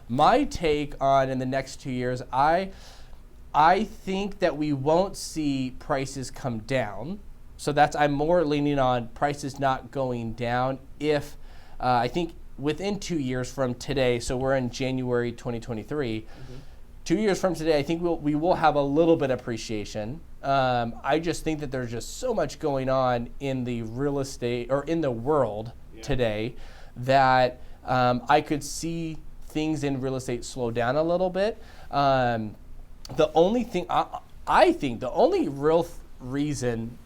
my take on in the next 2 years, I think that we won't see prices come down. So I'm more leaning on prices not going down if I think within 2 years from today, so we're in January 2023, 2 years from today, I think we will have a little bit of appreciation. I just think that there's just so much going on in the real estate or in the world today that I could see things in real estate slow down a little bit. The only thing I think the only real reason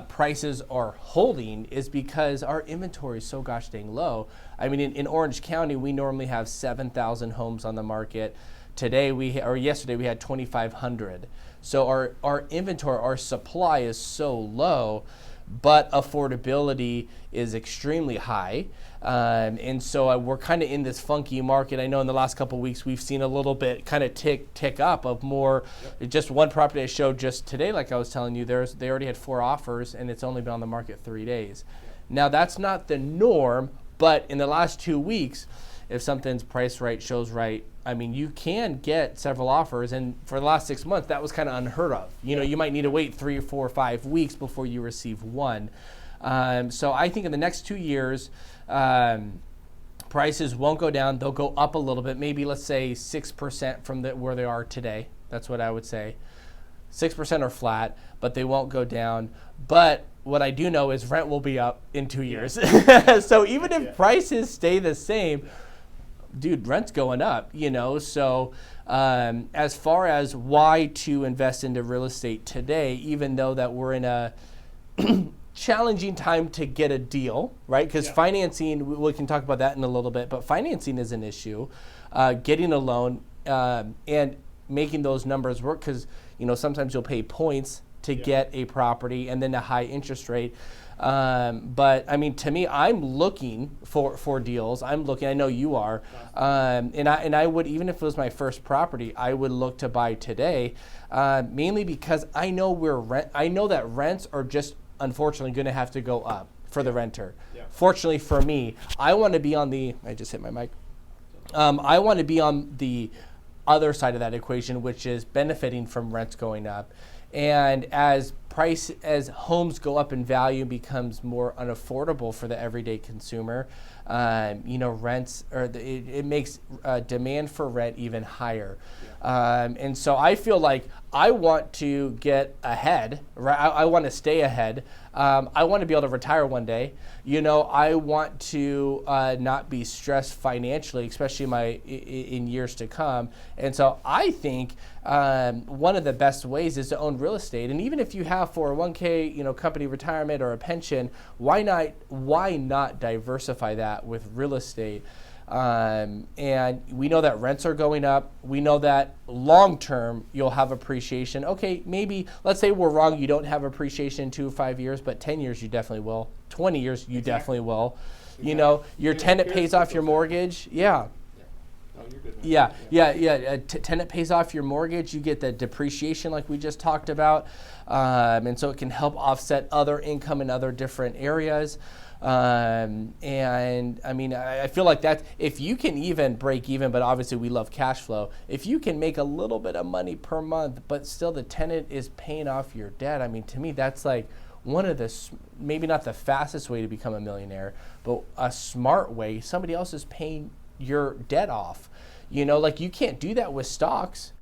prices are holding is because our inventory is so gosh dang low. I mean, in Orange County, we normally have 7,000 homes on the market. Today yesterday we had 2,500. So our inventory, our supply is so low, but affordability is extremely high. And so we're kind of in this funky market. I know in the last couple of weeks we've seen a little bit kind of tick up of more. Just one property I showed just today, like I was telling you, they already had 4 offers and it's only been on the market 3 days. Now that's not the norm, but in the last 2 weeks, if something's priced right, shows right, I mean, you can get several offers, and for the last 6 months, that was kind of unheard of. You know, you might need to wait 3 or 4 or 5 weeks before you receive one. So I think in the next 2 years, prices won't go down. They'll go up a little bit, maybe let's say 6% from where they are today. That's what I would say. 6% are flat, but they won't go down. But what I do know is rent will be up in 2 years. So even if prices stay the same, dude, rent's going up, you know. So as far as why to invest into real estate today, even though that we're in a challenging time to get a deal, right? Because financing, we can talk about that in a little bit, but financing is an issue. Getting a loan and making those numbers work, because, you know, sometimes you'll pay points to get a property and then a high interest rate. But I mean, to me, I'm looking for deals. I know you are. And I would, even if it was my first property, I would look to buy today, mainly because I know that rents are just unfortunately going to have to go up for the renter. Fortunately for me, I want to be on I just hit my mic. I want to be on the other side of that equation, which is benefiting from rents going up. And as homes go up in value, becomes more unaffordable for the everyday consumer, you know, it makes demand for rent even higher. And so I feel like I want to get ahead, right? I want to stay ahead. I want to be able to retire one day. You know, I want to not be stressed financially, especially in years to come. And so I think one of the best ways is to own real estate. And even if you have 401k, you know, company retirement or a pension, why not diversify that with real estate? And we know that rents are going up. We know that long term you'll have appreciation. Okay, maybe let's say we're wrong. You don't have appreciation in 2 or 5 years, but 10 years you definitely will. 20 years you definitely will. Exactly. You know, your tenant pays off your mortgage. Yeah. Oh, you're good, tenant pays off your mortgage. You get the depreciation like we just talked about, and so it can help offset other income in other different areas. And I mean, I feel like that if you can even break even, but obviously we love cash flow. If you can make a little bit of money per month, but still the tenant is paying off your debt, I mean, to me, that's like one of the, maybe not the fastest way to become a millionaire, but a smart way. Somebody else is paying your debt off. You know, like you can't do that with stocks.